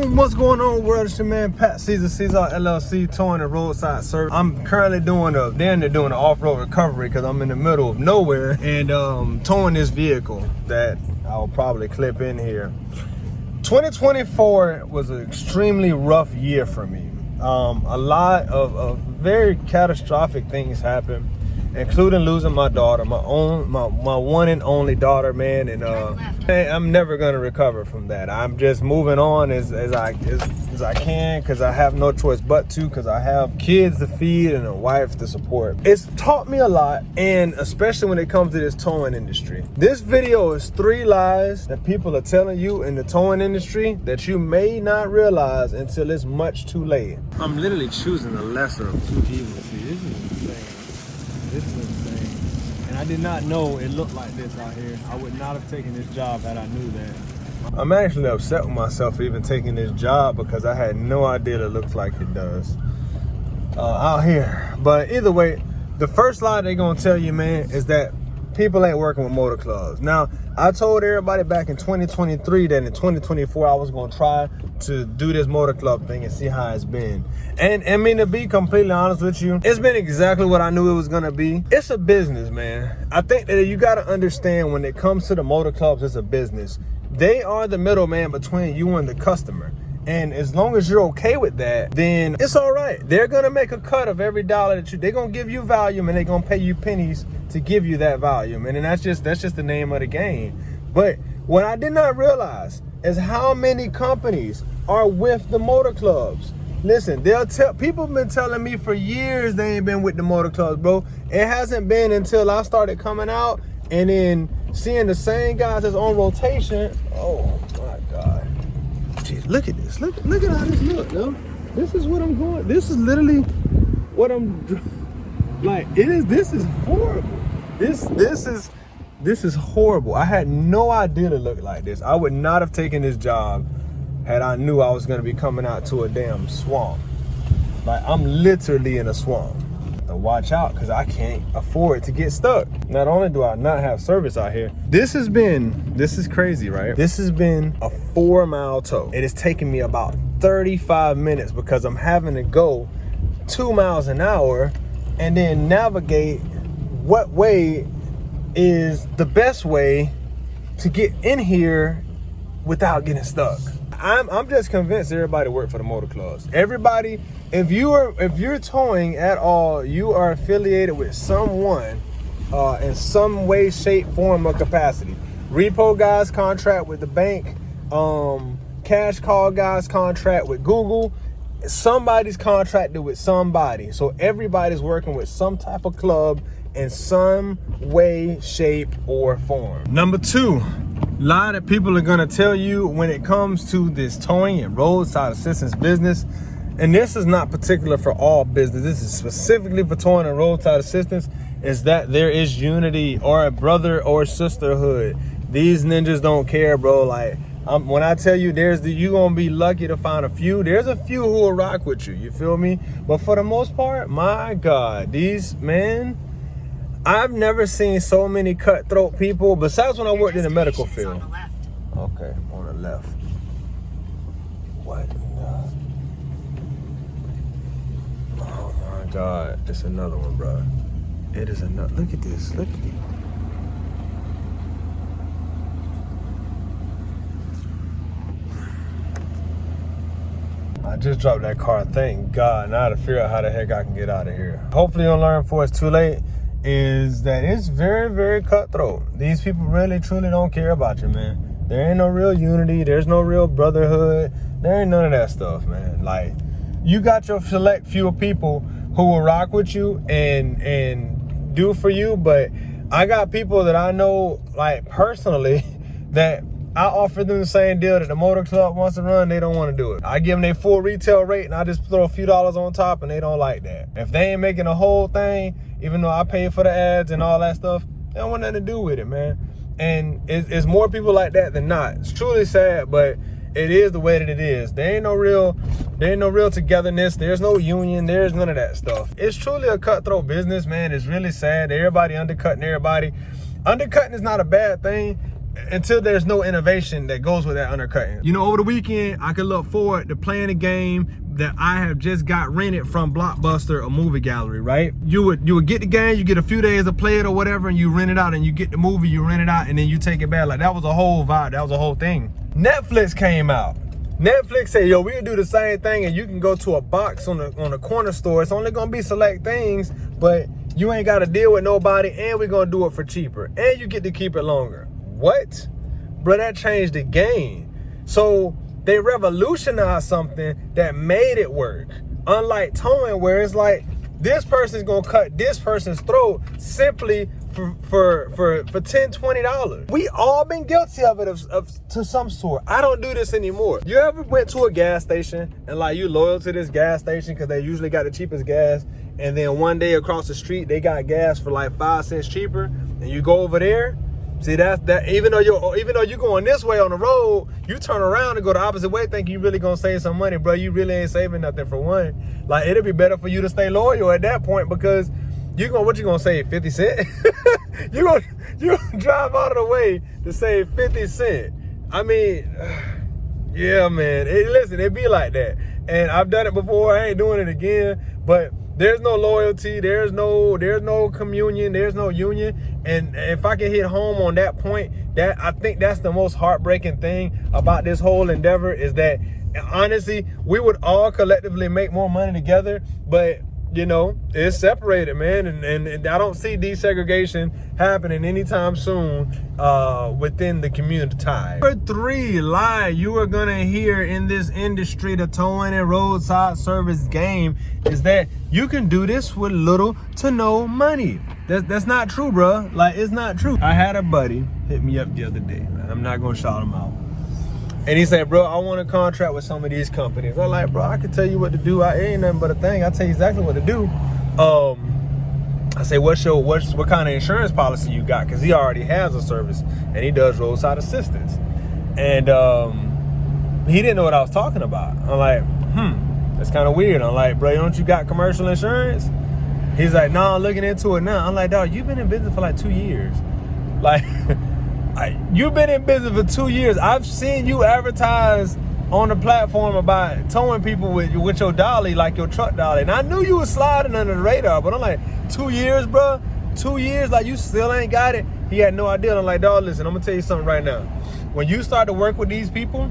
Boom! What's going on, world? It's your man Pat Caesar LLC Towing and Roadside Service. I'm currently doing an off-road recovery because I'm in the middle of nowhere and towing this vehicle that I'll probably clip in here. 2024 was an extremely rough year for me. A lot of very catastrophic things happened, including losing my daughter, my one and only daughter, man. And I'm never gonna recover from that. I'm just moving on as I can, because I have no choice but to, because I have kids to feed and a wife to support. It's taught me a lot, and especially when it comes to this towing industry. This video is 3 lies that people are telling you in the towing industry that you may not realize until it's much too late. I'm literally choosing the lesser of 2 evils. See, this is insane. This is insane. And I did not know it looked like this out here. I would not have taken this job had I knew that. I'm actually upset with myself for even taking this job because I had no idea it looks like it does out here. But either way, the first lie they're gonna tell you, man, is that people ain't working with motor clubs. Now, I told everybody back in 2023 that in 2024 I was gonna try to do this motor club thing and see how it's been. And I mean, to be completely honest with you, it's been exactly what I knew it was gonna be. It's a business, man. I think that you gotta understand, when it comes to the motor clubs, it's a business. They are the middleman between you and the customer. And as long as you're okay with that, then it's all right. They're gonna make a cut of every dollar that they're gonna give you volume, and they're gonna pay you pennies to give you that volume. And then that's just the name of the game. But what I did not realize is how many companies are with the motor clubs. Listen, people have been telling me for years they ain't been with the motor clubs, bro. It hasn't been until I started coming out and then seeing the same guys that's on rotation. Oh my God. Jeez, look at this. Look at how this looks, yo. This is what I'm going. This is literally what I'm like. This is horrible. This is horrible. I had no idea it looked like this. I would not have taken this job had I knew I was gonna be coming out to a damn swamp. Like, I'm literally in a swamp. To watch out, because I can't afford to get stuck. Not only do I not have service out here, this is crazy, right? This has been a 4-mile tow. It has taken me about 35 minutes because I'm having to go 2 miles an hour and then navigate what way is the best way to get in here without getting stuck. I'm just convinced everybody work for the motor clubs. Everybody, if you're towing at all, you are affiliated with someone in some way, shape, form, or capacity. Repo guys contract with the bank. Cash call guys contract with Google. Somebody's contracted with somebody. So everybody's working with some type of club in some way, shape, or form. Number 2. Lie that people are gonna tell you when it comes to this towing and roadside assistance business, and this is not particular for all business, this is specifically for towing and roadside assistance, is that there is unity or a brother or sisterhood. These ninjas don't care, bro. Like, when I tell you you gonna be lucky to find a few. There's a few who will rock with you, you feel me? But for the most part, my God, I've never seen so many cutthroat people, besides when I worked in the medical field. Okay, on the left. What? Oh my God, it's another one, bro. It is another. Look at this. Look at this. I just dropped that car, thank God. Now I have to figure out how the heck I can get out of here. Hopefully you'll learn before it's too late, is that it's very, very cutthroat. These people really, truly don't care about you, man. There ain't no real unity. There's no real brotherhood. There ain't none of that stuff, man. Like, you got your select few of people who will rock with you and do for you, but I got people that I know, like, personally, that I offer them the same deal that the motor club wants to run. They don't want to do it. I give them their full retail rate and I just throw a few dollars on top, and they don't like that. If they ain't making the whole thing, even though I pay for the ads and all that stuff, they don't want nothing to do with it, man. And it's more people like that than not. It's truly sad, but it is the way that it is. There ain't no real togetherness. There's no union. There's none of that stuff. It's truly a cutthroat business, man. It's really sad. Everybody undercutting everybody. Undercutting is not a bad thing. until there's no innovation that goes with that undercutting. You know, over the weekend, I could look forward to playing a game that I have just got rented from Blockbuster, a movie gallery, right? You would get the game, you get a few days to play it or whatever, and you rent it out, and you get the movie, you rent it out, and then you take it back. Like, that was a whole vibe, that was a whole thing. Netflix came out. Netflix said, yo, we'll do the same thing, and you can go to a box on the corner store. It's only gonna be select things, but you ain't gotta deal with nobody, and we're gonna do it for cheaper, and you get to keep it longer. What? Bro, that changed the game. So they revolutionized something that made it work. Unlike towing, where it's like, this person's gonna cut this person's throat simply for $10, $20. We all been guilty of it to some sort. I don't do this anymore. You ever went to a gas station and like you loyal to this gas station because they usually got the cheapest gas, and then one day across the street they got gas for like 5 cents cheaper, and you go over there? See, that even though you're going this way on the road, you turn around and go the opposite way thinking you really gonna save some money, bro. You really ain't saving nothing for one. Like, it'll be better for you to stay loyal at that point, because what you gonna save, 50 cents? you gonna drive out of the way to save 50 cents. I mean, yeah, man. Listen, it be like that. And I've done it before. I ain't doing it again. But there's no loyalty. There's no communion. There's no union. And if I can hit home on that point, I think that's the most heartbreaking thing about this whole endeavor, is that honestly, we would all collectively make more money together, but you know, it's separated, man, and I don't see desegregation happening anytime soon within the community. Number 3 lie you are gonna hear in this industry, the towing and roadside service game, is that you can do this with little to no money. That's not true, bro. Like, it's not true. I had a buddy hit me up the other day, man. I'm not gonna shout him out. And he said, bro, I want to contract with some of these companies. I'm like, bro, I can tell you what to do. It ain't nothing but a thing. I tell you exactly what to do. I say, what kind of insurance policy you got? Because he already has a service, and he does roadside assistance. And he didn't know what I was talking about. I'm like, that's kind of weird. I'm like, bro, don't you got commercial insurance? He's like, no, I'm looking into it now. I'm like, dog, you've been in business for like 2 years. Like, you've been in business for 2 years. I've seen you advertise on the platform about towing people with your dolly, like your truck dolly. And I knew you was sliding under the radar, but I'm like, 2 years, bro? 2 years, like you still ain't got it? He had no idea. I'm like, dog, listen, I'm gonna tell you something right now. When you start to work with these people,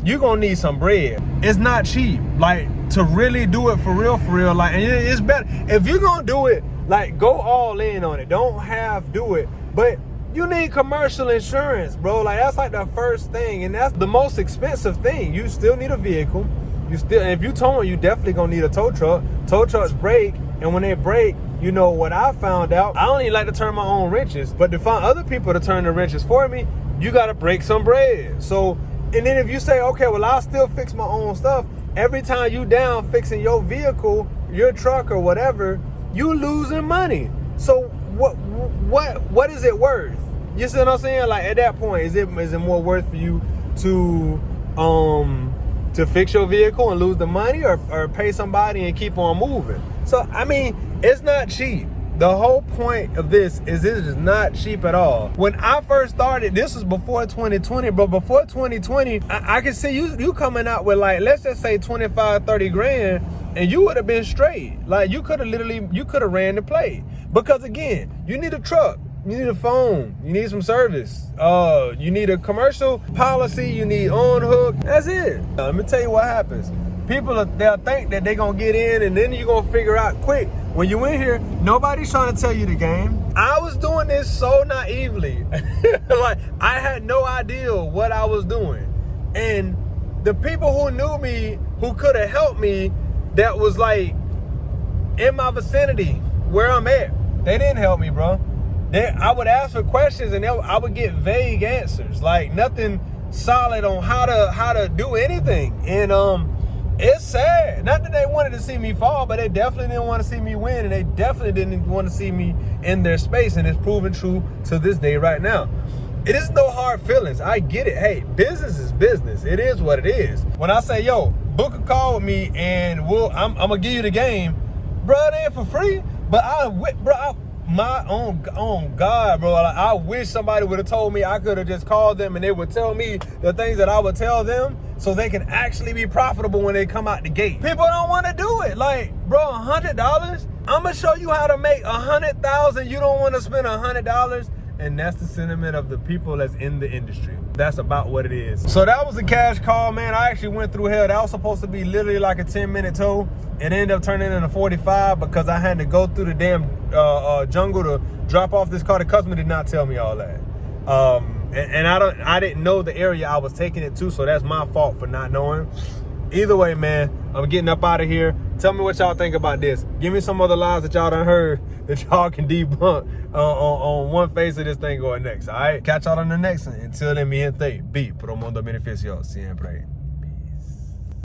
you're gonna need some bread. It's not cheap. Like, to really do it for real, like, and it's better. If you're gonna do it, like, go all in on it. Don't do it. But you need commercial insurance, bro. Like, that's like the first thing, and that's the most expensive thing. You still need a vehicle. If you towing, you definitely gonna need a tow truck. Tow trucks break, and when they break, you know what I found out? I don't even like to turn my own wrenches, but to find other people to turn the wrenches for me, you gotta break some bread. So, and then if you say, okay, well, I'll still fix my own stuff, every time you down fixing your vehicle, your truck or whatever, you losing money. So what is it worth? You see what I'm saying? Like, at that point, is it more worth for you to fix your vehicle and lose the money, or pay somebody and keep on moving? So, I mean, it's not cheap. The whole point of this is not cheap at all. When I first started, this was before 2020, but before 2020, I can see you coming out with, like, let's just say 25, 30 grand, and you would have been straight. Like, you could have ran the play. Because again, you need a truck, you need a phone, you need some service, you need a commercial policy, you need on hook. That's it. Let me tell you what happens. People, they'll think that they're gonna get in, and then you're gonna figure out quick. When you in here, nobody's trying to tell you the game. I was doing this so naively. Like, I had no idea what I was doing. And the people who knew me, who could have helped me, that was like in my vicinity where I'm at, they didn't help me, bro. I would ask for questions, and I would get vague answers, like nothing solid on how to do anything. And it's sad. Not that they wanted to see me fall, but they definitely didn't want to see me win, and they definitely didn't want to see me in their space, and it's proven true to this day right now. It is no hard feelings. I get it. Hey, business is business. It is what it is. When I say, yo, book a call with me and I'm gonna give you the game, bro, it ain't for free. But my own God, bro. Like, I wish somebody would have told me. I could have just called them and they would tell me the things that I would tell them so they can actually be profitable when they come out the gate. People don't want to do it. Like, bro, $100? I'm going to show you how to make $100,000. You don't want to spend $100? And that's the sentiment of the people that's in the industry. That's about what it is. So that was a cash call, man. I actually went through hell. That was supposed to be literally like a 10-minute tow. It ended up turning into 45 because I had to go through the damn jungle to drop off this car. The customer did not tell me all that. And I didn't know the area I was taking it to, so that's my fault for not knowing. Either way, man, I'm getting up out of here. Tell me what y'all think about this. Give me some other lies that y'all done heard that y'all can debunk on one face of this thing going next, all right? Catch y'all on the next one. Until then, mi gente, be pro mundo beneficio siempre.